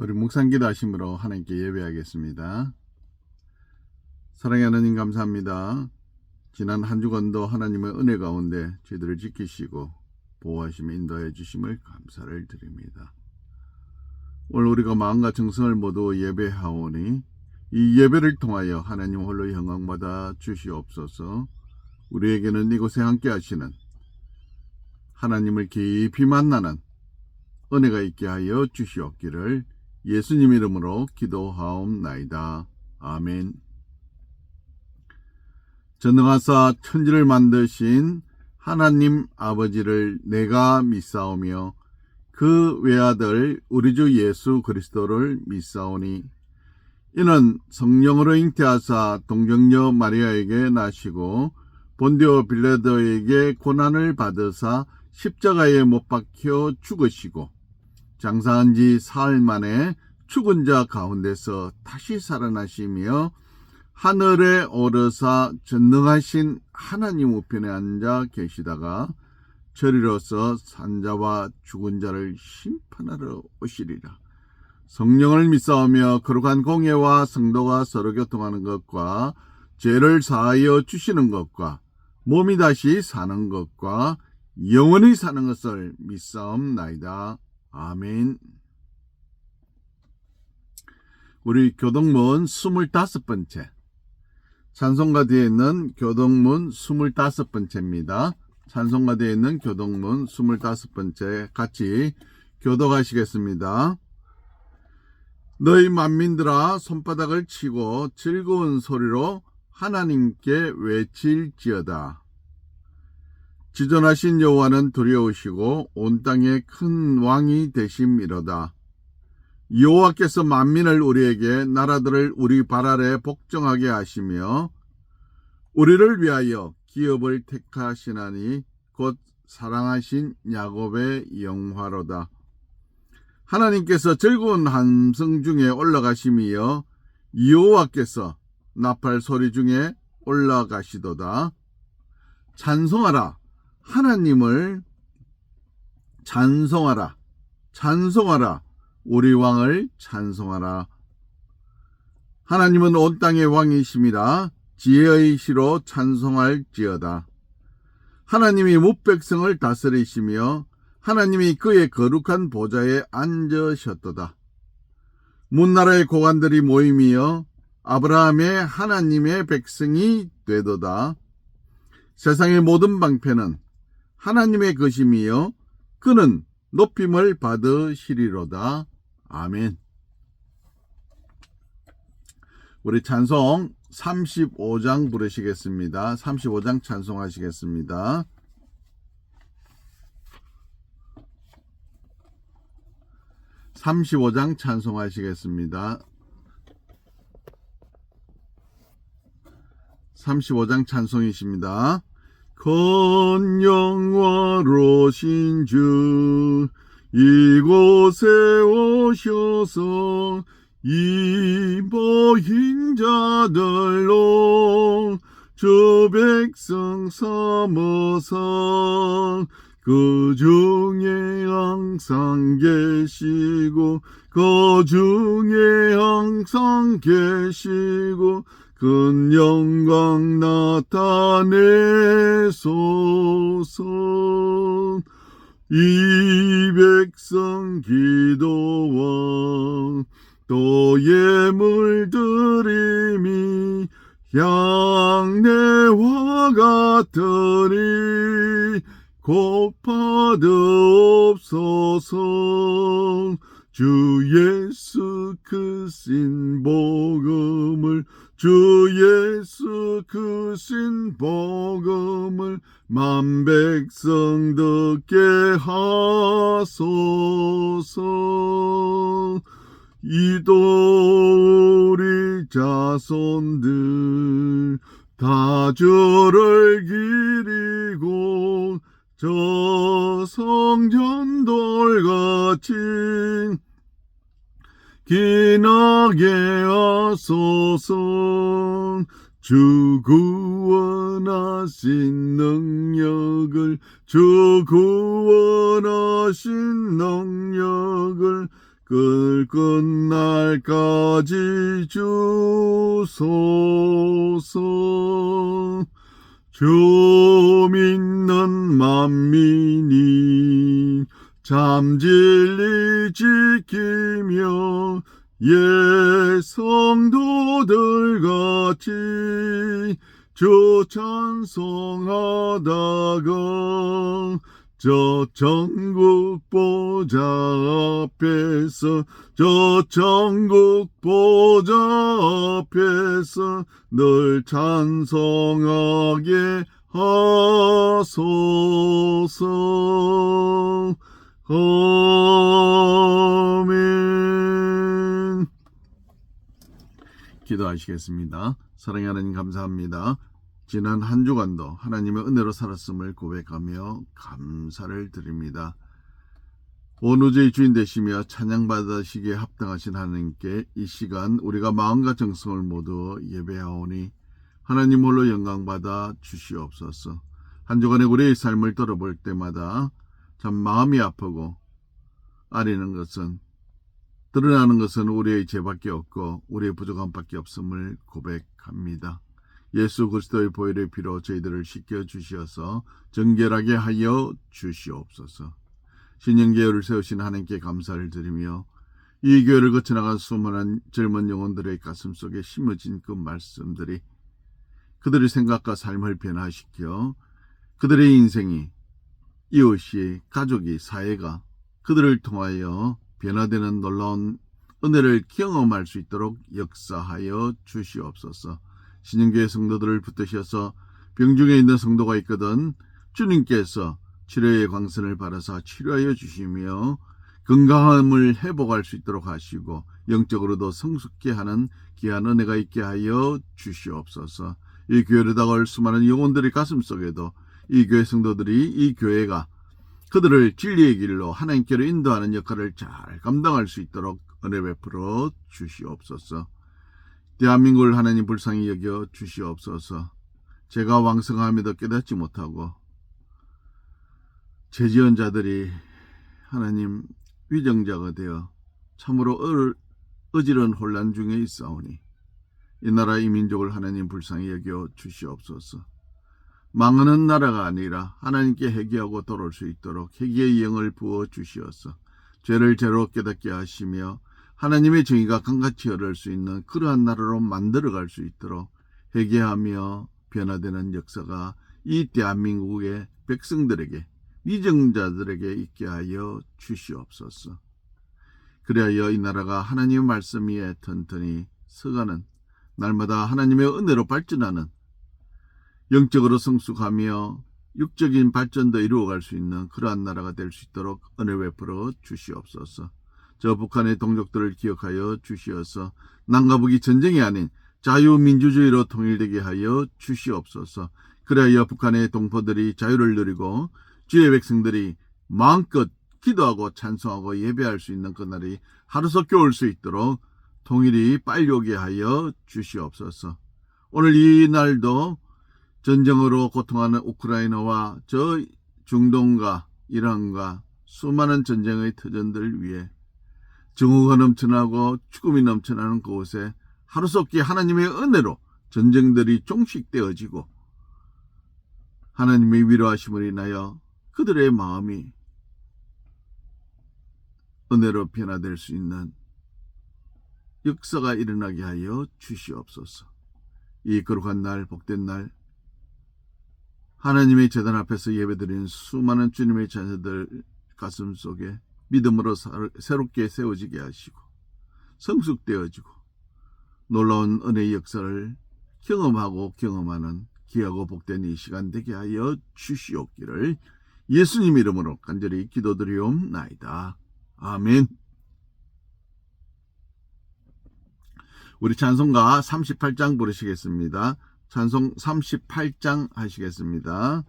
우리 묵상기도 하심으로 하나님께 예배하겠습니다. 사랑의 하나님 감사합니다. 지난 한 주간도 하나님의 은혜 가운데 저희들을 지키시고 보호하시며 인도해 주심을 감사를 드립니다. 오늘 우리가 마음과 정성을 모두 예배하오니 이 예배를 통하여 하나님 홀로 영광받아 주시옵소서. 우리에게는 이곳에 함께 하시는 하나님을 깊이 만나는 은혜가 있게 하여 주시옵기를 예수님 이름으로 기도하옵나이다. 아멘. 전능하사 천지를 만드신 하나님 아버지를 내가 믿사오며 그 외아들 우리 주 예수 그리스도를 믿사오니 이는 성령으로 잉태하사 동정녀 마리아에게 나시고 본디오 빌라도에게 고난을 받으사 십자가에 못 박혀 죽으시고 장사한 지 사흘 만에 죽은 자 가운데서 다시 살아나시며 하늘에 오르사 전능하신 하나님 우편에 앉아 계시다가 저리로서 산자와 죽은 자를 심판하러 오시리라. 성령을 믿사오며 거룩한 공예와 성도가 서로 교통하는 것과 죄를 사하여 주시는 것과 몸이 다시 사는 것과 영원히 사는 것을 믿사옵나이다. 아멘. 우리 교동문 25번째 찬송가 뒤에 있는 교동문 25번째입니다. 찬송가 뒤에 있는 교동문 25번째 같이 교독하시겠습니다. 너희 만민들아 손바닥을 치고 즐거운 소리로 하나님께 외칠지어다. 지존하신 여호와는 두려우시고 온 땅에 큰 왕이 되심이로다. 여호와께서 만민을 우리에게 나라들을 우리 발 아래 복종하게 하시며 우리를 위하여 기업을 택하시나니 곧 사랑하신 야곱의 영화로다. 하나님께서 즐거운 함성 중에 올라가심이여 여호와께서 나팔 소리 중에 올라가시도다. 찬송하라. 하나님을 찬송하라. 찬송하라. 우리 왕을 찬송하라. 하나님은 온 땅의 왕이심이라. 지혜의 시로 찬송할지어다. 하나님이 뭇백성을 다스리시며 하나님이 그의 거룩한 보좌에 앉으셨도다. 문나라의 고관들이 모임이여 아브라함의 하나님의 백성이 되도다. 세상의 모든 방패는 하나님의 것임이여 그는 높임을 받으시리로다. 아멘. 우리 찬송 35장 부르시겠습니다. 35장 찬송하시겠습니다. (35장) 찬송하시겠습니다. 35장 찬송이십니다. 건영화로신 주 이곳에 오셔서 이 모인 자들로 주 백성 삼으사 그 중에 항상 계시고 그 중에 항상 계시고 큰 영광 나타내소서. 이 백성 기도와 또 예물 드림이 양내와 같으니 곧 받으옵소서. 주 예수 그 신 복음을 주 예수 그 신 복음을 만 백성 듣게 하소서. 이도 우리 자손들 다 주를 기리고 저 성전돌같이 기나게 하소서. 주 구원하신 능력을 주 구원하신 능력을 끝날까지 주소서. 주 믿는 만민이 참 진리 지키며 예 성도들 같이 주 찬송하다가 저 천국 보좌 앞에서 저 천국 보좌 앞에서 늘 찬송하게 하소서. 아멘. 기도하시겠습니다. 사랑하는 하나님 감사합니다. 지난 한 주간도 하나님의 은혜로 살았음을 고백하며 감사를 드립니다. 온 우주의 주인 되시며 찬양받으시기에 합당하신 하나님께 이 시간 우리가 마음과 정성을 모두 예배하오니 하나님 홀로 영광받아 주시옵소서. 한 주간의 우리의 삶을 돌아볼 때마다 참 마음이 아프고 아리는 것은 드러나는 것은 우리의 죄밖에 없고 우리의 부족함밖에 없음을 고백합니다. 예수 그리스도의 보혈의 피로 저희들을 씻겨 주시어서 정결하게 하여 주시옵소서. 신령교회를 세우신 하나님께 감사를 드리며 이 교회를 거쳐나간 수많은 젊은 영혼들의 가슴 속에 심어진 그 말씀들이 그들의 생각과 삶을 변화시켜 그들의 인생이 이웃이 가족이 사회가 그들을 통하여 변화되는 놀라운 은혜를 경험할 수 있도록 역사하여 주시옵소서. 신령교회 성도들을 붙드셔서 병중에 있는 성도가 있거든 주님께서 치료의 광선을 바라사 치료하여 주시며 건강함을 회복할 수 있도록 하시고 영적으로도 성숙케 하는 귀한 은혜가 있게 하여 주시옵소서. 이 교회를 다가올 수많은 영혼들의 가슴 속에도 이 교회 성도들이 이 교회가 그들을 진리의 길로 하나님께로 인도하는 역할을 잘 감당할 수 있도록 은혜 베풀어 주시옵소서. 대한민국을 하나님 불쌍히 여겨 주시옵소서. 제가 왕성함에도 깨닫지 못하고 죄지은 자들이 하나님 위정자가 되어 참으로 어지러운 혼란 중에 있사오니 이 나라 이 민족을 하나님 불쌍히 여겨 주시옵소서. 망하는 나라가 아니라 하나님께 회개하고 돌아올 수 있도록 회개의 영을 부어 주시어서 죄를 죄로 깨닫게 하시며 하나님의 정의가 강같이 흐를 수 있는 그러한 나라로 만들어갈 수 있도록 회개하며 변화되는 역사가 이 대한민국의 백성들에게 위정자들에게 있게 하여 주시옵소서. 그리하여 이 나라가 하나님의 말씀 위에 튼튼히 서가는 날마다 하나님의 은혜로 발전하는 영적으로 성숙하며 육적인 발전도 이루어갈 수 있는 그러한 나라가 될 수 있도록 은혜 베풀어 주시옵소서. 저 북한의 동족들을 기억하여 주시어서 남과 북이 전쟁이 아닌 자유민주주의로 통일되게 하여 주시옵소서. 그래야 북한의 동포들이 자유를 누리고 주의 백성들이 마음껏 기도하고 찬송하고 예배할 수 있는 그날이 하루속히 올 수 있도록 통일이 빨리 오게 하여 주시옵소서. 오늘 이 날도 전쟁으로 고통하는 우크라이나와 저 중동과 이란과 수많은 전쟁의 터전들 위해 증오가 넘쳐나고 죽음이 넘쳐나는 그곳에 하루속히 하나님의 은혜로 전쟁들이 종식되어지고 하나님의 위로하심을 인하여 그들의 마음이 은혜로 변화될 수 있는 역사가 일어나게 하여 주시옵소서. 이 거룩한 날, 복된 날, 하나님의 제단 앞에서 예배드리는 수많은 주님의 자녀들 가슴 속에 믿음으로 새롭게 세워지게 하시고 성숙되어지고 놀라운 은혜의 역사를 경험하고 경험하는 귀하고 복된 이 시간 되게 하여 주시옵기를 예수님 이름으로 간절히 기도드리옵나이다. 아멘. 우리 찬송가 38장 부르시겠습니다. 찬송 38장 하시겠습니다.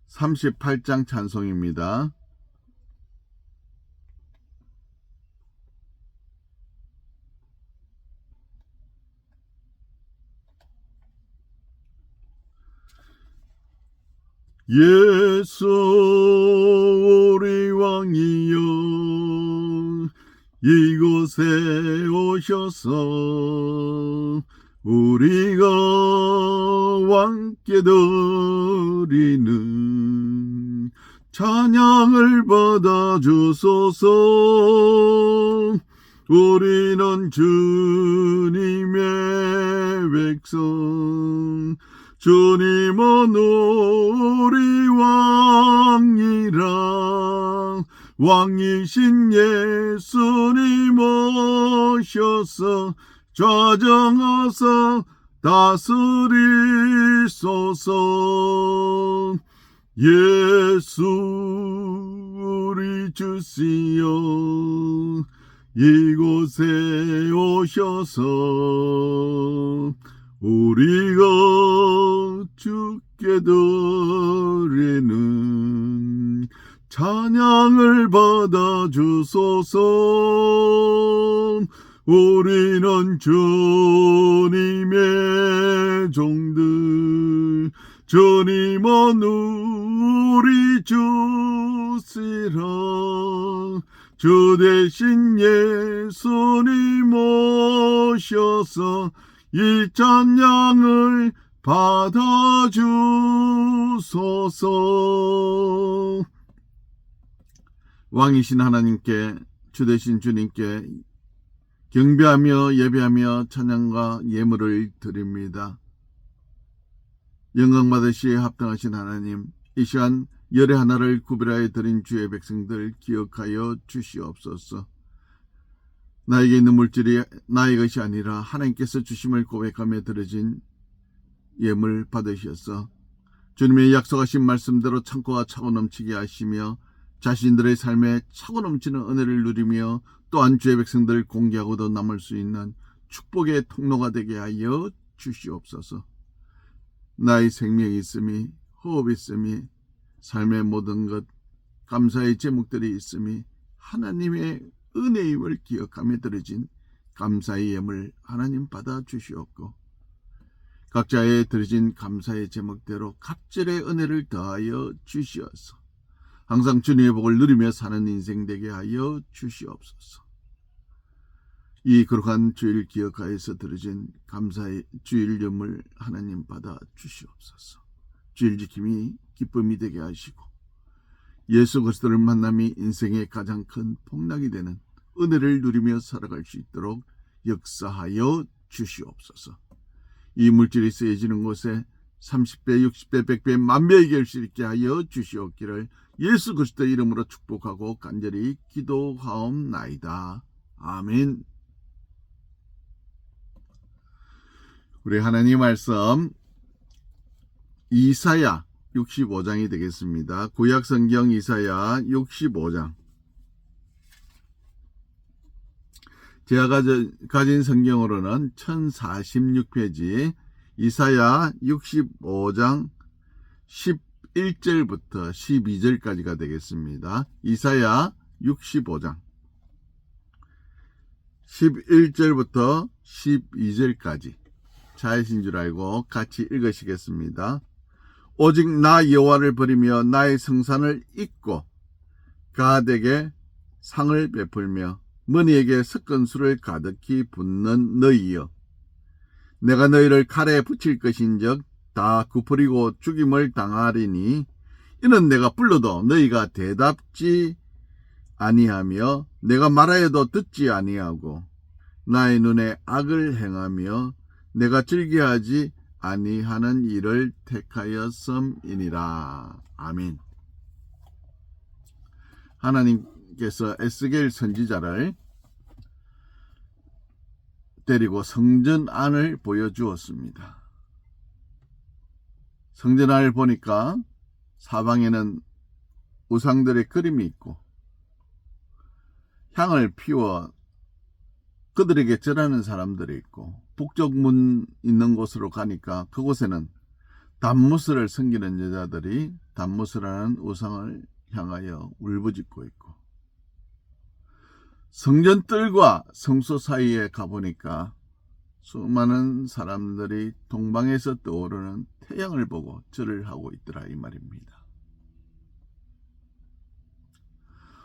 (38장) 찬송입니다. 예수 우리 왕이여 이곳에 오셔서 우리가 왕께 드리는 찬양을 받아주소서. 우리는 주님의 백성, 주님은 우리 왕이라. 왕이신 예수님 오셔서 좌정하사 다스리소서. 예수 우리 주시여 이곳에 오셔서 우리가 주께 드리는 찬양을 받아주소서. 우리는 주님의 종들, 주님은 우리 주시라. 주 대신 예수님 오셔서 이 찬양을 받아주소서. 왕이신 하나님께, 주 대신 주님께 경배하며 예배하며 찬양과 예물을 드립니다. 영광 받으시에 합당하신 하나님, 이 시간 열의 하나를 구별하여 드린 주의 백성들 기억하여 주시옵소서. 나에게 있는 물질이 나의 것이 아니라 하나님께서 주심을 고백하며 드려진 예물 받으셔서 주님의 약속하신 말씀대로 창고가 차고 넘치게 하시며 자신들의 삶에 차고 넘치는 은혜를 누리며 또한 주의 백성들을 공개하고도 남을 수 있는 축복의 통로가 되게 하여 주시옵소서. 나의 생명이 있음이, 호흡이 있음이, 삶의 모든 것, 감사의 제목들이 있음이 하나님의 은혜임을 기억하며 드려진 감사의 예물 하나님 받아 주시옵고, 각자의 드려진 감사의 제목대로 갑절의 은혜를 더하여 주시어서 항상 주님의 복을 누리며 사는 인생 되게 하여 주시옵소서. 이 거룩한 주일 기억하여서 드려진 감사의 주일 예물 하나님 받아 주시옵소서. 주일 지킴이 기쁨이 되게 하시고 예수 그리스도를 만남이 인생의 가장 큰 복락이 되는 은혜를 누리며 살아갈 수 있도록 역사하여 주시옵소서. 이 물질이 쓰여지는 곳에 30배, 60배, 100배, 만배의 결 수 있게 하여 주시옵기를 예수 그리스도의 이름으로 축복하고 간절히 기도하옵나이다. 아멘. 우리 하나님 말씀 이사야 65장이 되겠습니다. 구약성경 이사야 65장. 제가 가진 성경으로는 1046페이지 이사야 65장 11절부터 12절까지가 되겠습니다. 이사야 65장 11절부터 12절까지 자이신 줄 알고 같이 읽으시겠습니다. 오직 나 여호와를 버리며 나의 성산을 잊고 가덱에 상을 베풀며 머니에게 섞은 술을 가득히 붓는 너희여, 내가 너희를 칼에 붙일 것인즉 다 굽어리고 죽임을 당하리니 이는 내가 불러도 너희가 대답지 아니하며 내가 말하여도 듣지 아니하고 나의 눈에 악을 행하며 내가 즐겨하지 아니하는 일을 택하였음이니라. 아멘. 하나님께서 에스겔 선지자를 데리고 성전 안을 보여주었습니다. 성전 안을 보니까 사방에는 우상들의 그림이 있고 향을 피워 그들에게 절하는 사람들이 있고, 북쪽문 있는 곳으로 가니까 그곳에는 단무스를 섬기는 여자들이 단무스라는 우상을 향하여 울부짖고 있고, 성전 뜰과 성소 사이에 가보니까 수많은 사람들이 동방에서 떠오르는 태양을 보고 절을 하고 있더라 이 말입니다.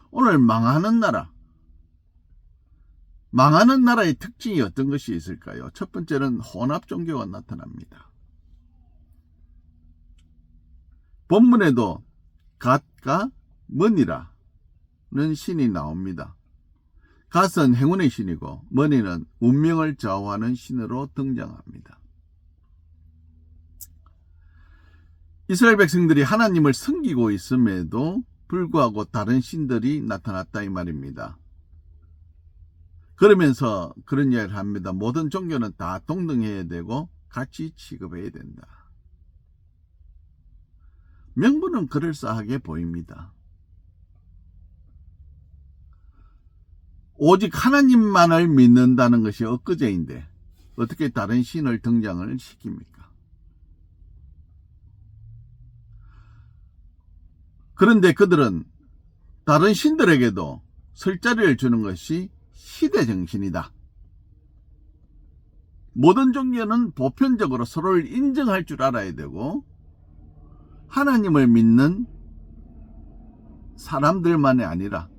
오늘 망하는 나라의 특징이 어떤 것이 있을까요? 첫 번째는 혼합 종교가 나타납니다. 본문에도 갓과 머니라는 신이 나옵니다. 갓은 행운의 신이고 머니는 운명을 좌우하는 신으로 등장합니다. 이스라엘 백성들이 하나님을 섬기고 있음에도 불구하고 다른 신들이 나타났다 이 말입니다. 그러면서 그런 이야기를 합니다. 모든 종교는 다 동등해야 되고 같이 취급해야 된다. 명분은 그럴싸하게 보입니다. 오직 하나님만을 믿는다는 것이 엊그제인데 어떻게 다른 신을 등장을 시킵니까? 그런데 그들은 다른 신들에게도 설 자리를 주는 것이 시대정신이다. 모든 종교는 보편적으로 서로를 인정할 줄 알아야 되고 하나님을 믿는 사람들만이 아니라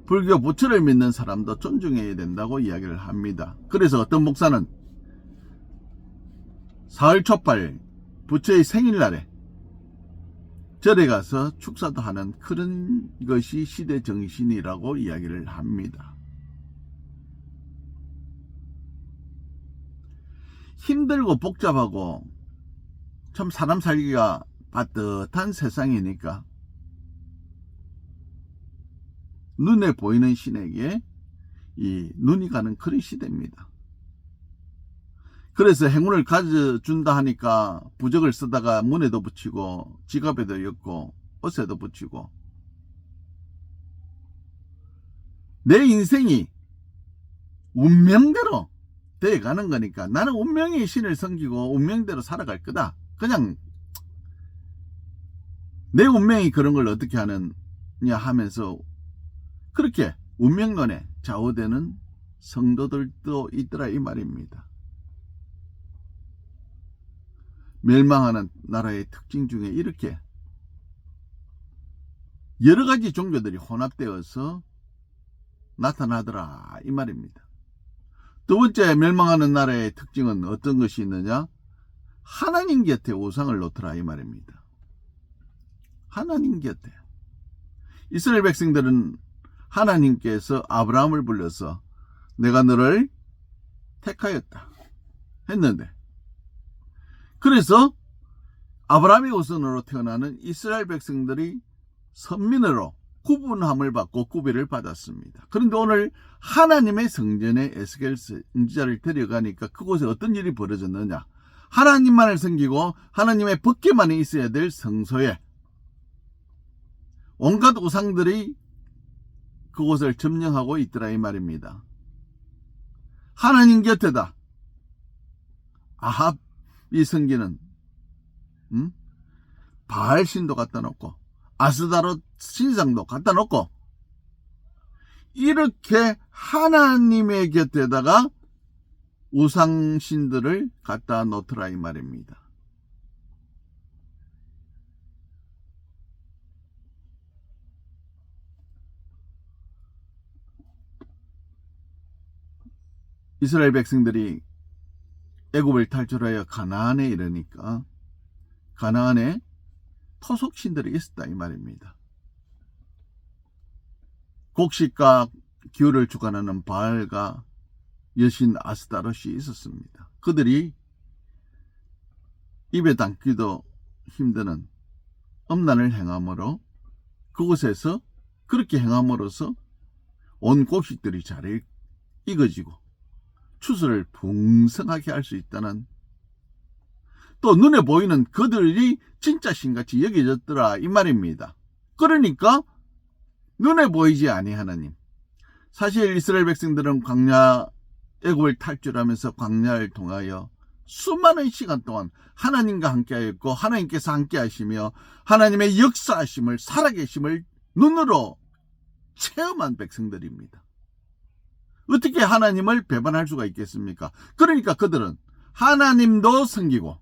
불교 부처를 믿는 사람도 존중해야 된다고 이야기를 합니다. 그래서 어떤 목사는 사흘 초팔 부처의 생일날에 절에 가서 축사도 하는 그런 것이 시대 정신이라고 이야기를 합니다. 힘들고 복잡하고 참 사람 살기가 빠듯한 세상이니까 눈에 보이는 신에게 이 눈이 가는 그런 시대입니다. 그래서 행운을 가져준다 하니까 부적을 쓰다가 문에도 붙이고 지갑에도 엮고 옷에도 붙이고 내 인생이 운명대로 돼가는 거니까 나는 운명의 신을 섬기고 운명대로 살아갈 거다. 그냥 내 운명이 그런 걸 어떻게 하느냐 하면서 그렇게 운명론에 좌우되는 성도들도 있더라 이 말입니다. 멸망하는 나라의 특징 중에 이렇게 여러 가지 종교들이 혼합되어서 나타나더라 이 말입니다. 두 번째 멸망하는 나라의 특징은 어떤 것이 있느냐? 하나님 곁에 우상을 놓더라 이 말입니다. 하나님 곁에. 이스라엘 백성들은 하나님께서 아브라함을 불러서 내가 너를 택하였다 했는데 그래서 아브라함의 후손으로 태어나는 이스라엘 백성들이 선민으로 구분함을 받고 구별을 받았습니다. 그런데 오늘 하나님의 성전에 에스겔 선지자를 데려가니까 그곳에 어떤 일이 벌어졌느냐? 하나님만을 섬기고 하나님의 법궤만이 있어야 될 성소에 온갖 우상들이 그곳을 점령하고 있더라 이 말입니다. 하나님 곁에다 아합 이 성기는 바알 신도 갖다 놓고 아스다롯 신상도 갖다 놓고 이렇게 하나님의 곁에다가 우상신들을 갖다 놓더라 이 말입니다. 이스라엘 백성들이 애굽을 탈출하여 가나안에 이르니까 가나안에 토속신들이 있었다 이 말입니다. 곡식과 기후를 주관하는 바알과 여신 아스타롯이 있었습니다. 그들이 입에 담기도 힘드는 음란을 행함으로 그곳에서 그렇게 행함으로써 온 곡식들이 잘 익어지고 추수를 풍성하게 할 수 있다는 또 눈에 보이는 그들이 진짜 신같이 여겨졌더라 이 말입니다. 그러니까 눈에 보이지 아니 하나님. 사실 이스라엘 백성들은 광야 애굽을 탈출하면서 광야를 통하여 수많은 시간 동안 하나님과 함께하였고 하나님께서 함께하시며 하나님의 역사하심을 살아계심을 눈으로 체험한 백성들입니다. 어떻게 하나님을 배반할 수가 있겠습니까? 그러니까 그들은 하나님도 섬기고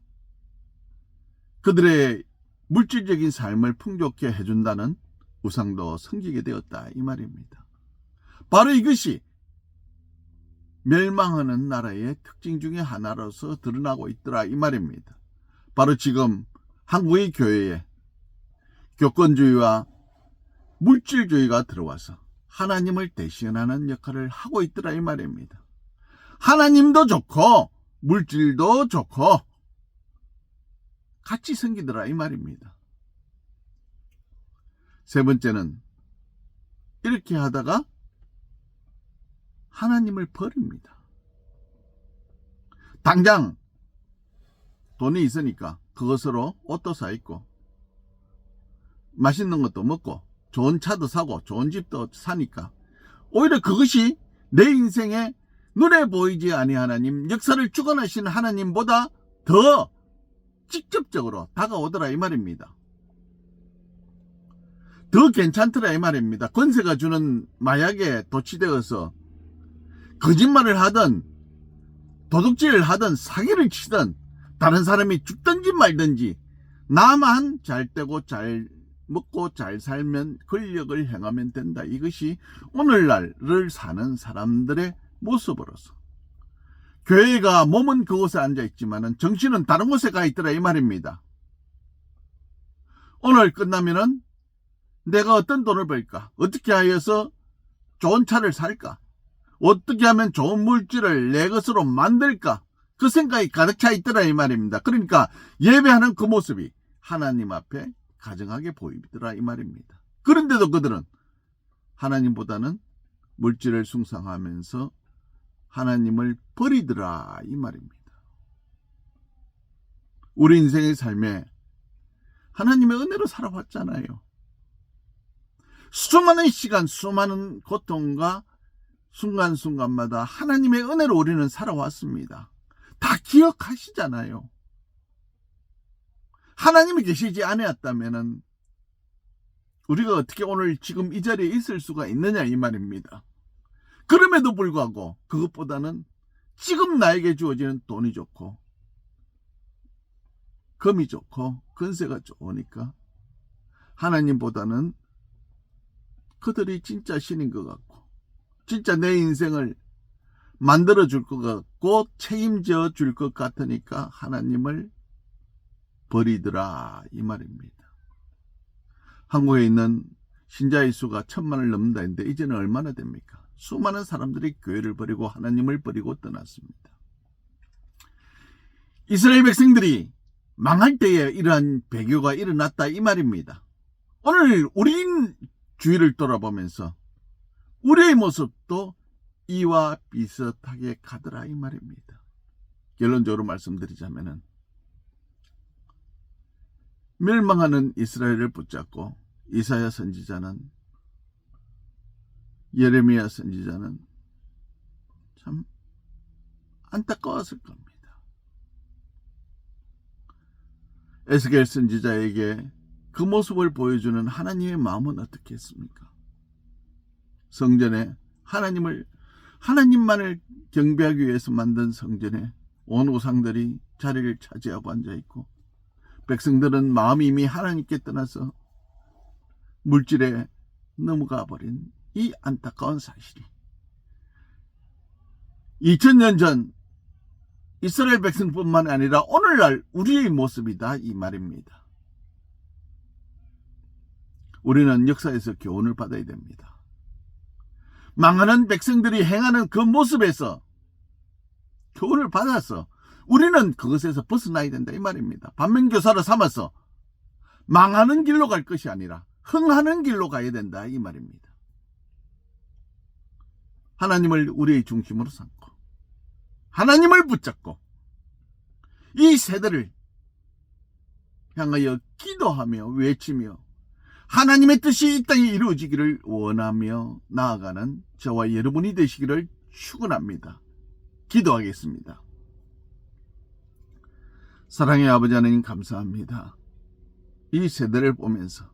그들의 물질적인 삶을 풍족케 해준다는 우상도 섬기게 되었다 이 말입니다. 바로 이것이 멸망하는 나라의 특징 중에 하나로서 드러나고 있더라 이 말입니다. 바로 지금 한국의 교회에 교권주의와 물질주의가 들어와서 하나님을 대신하는 역할을 하고 있더라 이 말입니다. 하나님도 좋고 물질도 좋고 같이 섬기더라 이 말입니다. 세 번째는 이렇게 하다가 하나님을 버립니다. 당장 돈이 있으니까 그것으로 옷도 사 입고 맛있는 것도 먹고 좋은 차도 사고 좋은 집도 사니까 오히려 그것이 내 인생에 눈에 보이지 아니하는 하나님, 역사를 주관하시는 하나님보다 더 직접적으로 다가오더라 이 말입니다. 더 괜찮더라 이 말입니다. 권세가 주는 마약에 도취되어서 거짓말을 하든 도둑질을 하든 사기를 치든 다른 사람이 죽든지 말든지 나만 잘 되고 잘 먹고 잘 살면 권력을 행하면 된다. 이것이 오늘날을 사는 사람들의 모습으로서 교회가 몸은 그곳에 앉아있지만 정신은 다른 곳에 가 있더라 이 말입니다. 오늘 끝나면은 내가 어떤 돈을 벌까? 어떻게 하여서 좋은 차를 살까? 어떻게 하면 좋은 물질을 내 것으로 만들까? 그 생각이 가득 차 있더라 이 말입니다. 그러니까 예배하는 그 모습이 하나님 앞에 가증하게 보이더라 이 말입니다. 그런데도 그들은 하나님보다는 물질을 숭상하면서 하나님을 버리더라 이 말입니다. 우리 인생의 삶에 하나님의 은혜로 살아왔잖아요. 수많은 시간, 수많은 고통과 순간순간마다 하나님의 은혜로 우리는 살아왔습니다. 다 기억하시잖아요. 하나님이 계시지 않았다면 우리가 어떻게 오늘 지금 이 자리에 있을 수가 있느냐 이 말입니다. 그럼에도 불구하고 그것보다는 지금 나에게 주어지는 돈이 좋고 금이 좋고 건세가 좋으니까 하나님보다는 그들이 진짜 신인 것 같고 진짜 내 인생을 만들어 줄 것 같고 책임져 줄 것 같으니까 하나님을 버리더라 이 말입니다. 한국에 있는 신자의 수가 1000만을 넘는다 했는데 이제는 얼마나 됩니까? 수많은 사람들이 교회를 버리고 하나님을 버리고 떠났습니다. 이스라엘 백성들이 망할 때에 이러한 배교가 일어났다 이 말입니다. 오늘 우리 주위를 돌아보면서 우리의 모습도 이와 비슷하게 가더라 이 말입니다. 결론적으로 말씀드리자면은 멸망하는 이스라엘을 붙잡고 이사야 선지자는 예레미야 선지자는 참 안타까웠을 겁니다. 에스겔 선지자에게 그 모습을 보여주는 하나님의 마음은 어떻겠습니까? 성전에 하나님만을 경배하기 위해서 만든 성전에 온 우상들이 자리를 차지하고 앉아있고 백성들은 마음이 이미 하나님께 떠나서 물질에 넘어가 버린 이 안타까운 사실이 2000년 전 이스라엘 백성뿐만 아니라 오늘날 우리의 모습이다 이 말입니다. 우리는 역사에서 교훈을 받아야 됩니다. 망하는 백성들이 행하는 그 모습에서 교훈을 받아서 우리는 그것에서 벗어나야 된다 이 말입니다. 반면교사를 삼아서 망하는 길로 갈 것이 아니라 흥하는 길로 가야 된다 이 말입니다. 하나님을 우리의 중심으로 삼고 하나님을 붙잡고 이 세대를 향하여 기도하며 외치며 하나님의 뜻이 이 땅에 이루어지기를 원하며 나아가는 저와 여러분이 되시기를 축원합니다. 기도하겠습니다. 사랑의 아버지 하나님 감사합니다. 이 세대를 보면서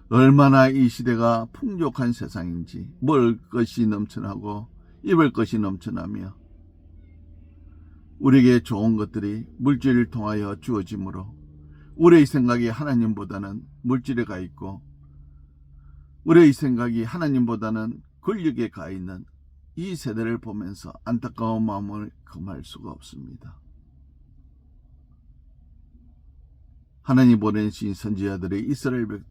얼마나 이 시대가 풍족한 세상인지, 먹을 것이 넘쳐나고 입을 것이 넘쳐나며 우리에게 좋은 것들이 물질을 통하여 주어지므로 우리의 생각이 하나님보다는 물질에 가 있고 우리의 생각이 하나님보다는 권력에 가 있는 이 세대를 보면서 안타까운 마음을 금할 수가 없습니다. 하나님 보내신 선지자들이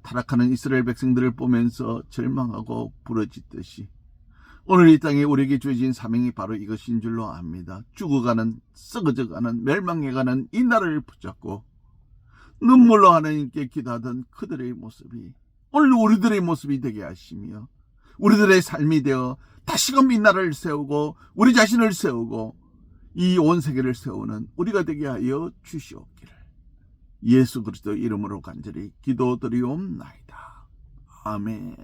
타락하는 이스라엘 백성들을 보면서 절망하고 부러지듯이 오늘 이 땅에 우리에게 주어진 사명이 바로 이것인 줄로 압니다. 죽어가는, 썩어져가는, 멸망해가는 이 나라를 붙잡고 눈물로 하나님께 기도하던 그들의 모습이 오늘 우리들의 모습이 되게 하시며 우리들의 삶이 되어 다시금 이 나라를 세우고 우리 자신을 세우고 이 온 세계를 세우는 우리가 되게 하여 주시옵기를 예수 그리스도 이름으로 간절히 기도드리옵나이다. 아멘.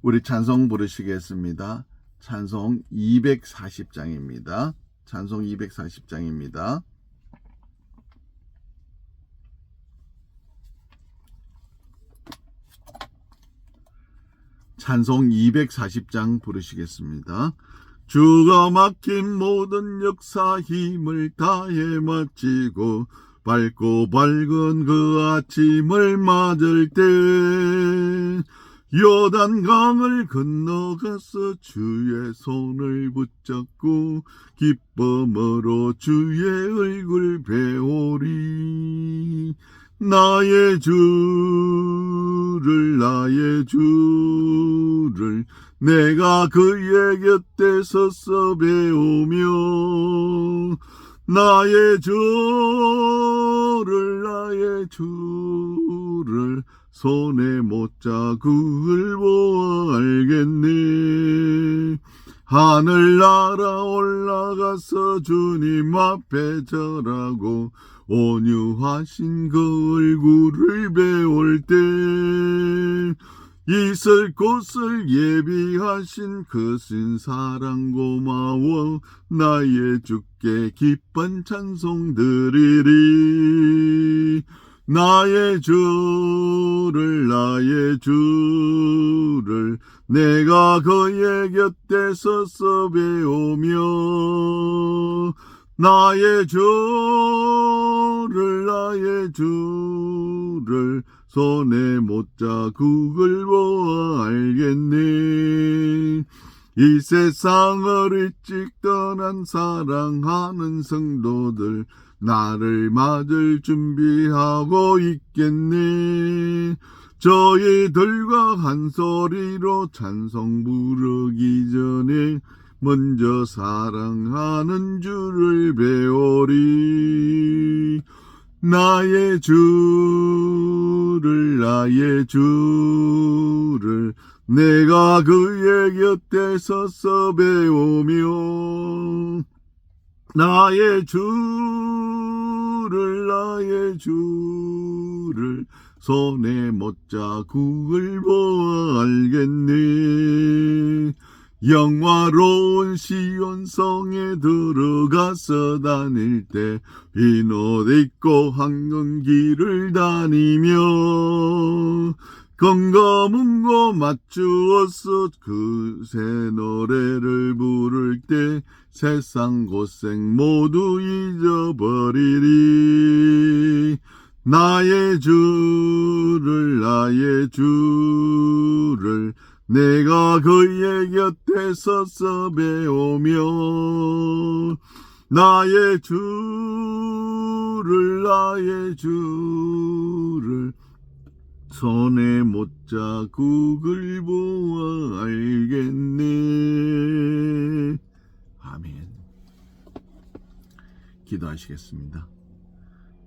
우리 찬송 부르시겠습니다. 찬송 240장입니다. 찬송 240장입니다. 찬송 240장 부르시겠습니다. 주가 맡긴 모든 역사 힘을 다해 마치고 밝고 밝은 그 아침을 맞을 때 요단강을 건너가서 주의 손을 붙잡고 기쁨으로 주의 얼굴 배우리. 나의 주를 내가 그의 곁에 서서 배우며 나의 주를 손에 못자국을 보아 알겠네. 하늘나라 올라가서 주님 앞에 절하고 온유하신 그 얼굴을 배울 때 있을 곳을 예비하신 그 신사랑 고마워 나의 주께 기쁜 찬송 드리리. 나의 주를 내가 그의 곁에 서서 배우며 나의 주를 손에 못자국을 보아 알겠네. 이 세상을 일찍 떠난 사랑하는 성도들 나를 맞을 준비하고 있겠네. 저희들과 한 소리로 찬송 부르기 전에 먼저 사랑하는 주를 배우리. 나의 주를 내가 그의 곁에 서서 배우며 나의 주를 손에 못자국을 보아 알겠네. 영화로운 시온성에 들어가서 다닐 때 흰 옷 입고 황금길을 다니며 건거문고 맞추어서 그새 노래를 부를 때 세상 고생 모두 잊어버리리. 나의 주를 내가 그의 곁에 서서 배우며 나의 주를 손에 못자국을 보아 알겠네. 아멘. 기도하시겠습니다.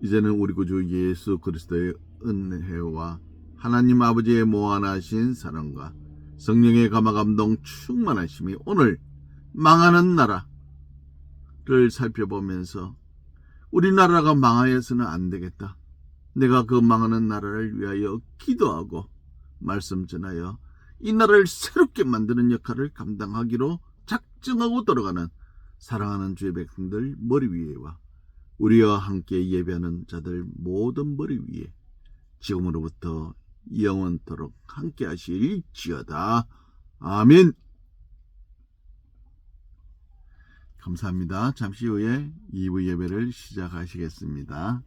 이제는 우리 구주 예수 그리스도의 은혜와 하나님 아버지의 무한하신 사랑과 성령의 감화감동 충만하심이 오늘 망하는 나라를 살펴보면서 우리나라가 망하여서는 안 되겠다. 내가 그 망하는 나라를 위하여 기도하고 말씀 전하여 이 나라를 새롭게 만드는 역할을 감당하기로 작정하고 돌아가는 사랑하는 주의 백성들 머리 위에와 우리와 함께 예배하는 자들 모든 머리 위에 지금으로부터 영원토록 함께 하실지어다. 아멘. 감사합니다. 잠시 후에 2부 예배를 시작하시겠습니다.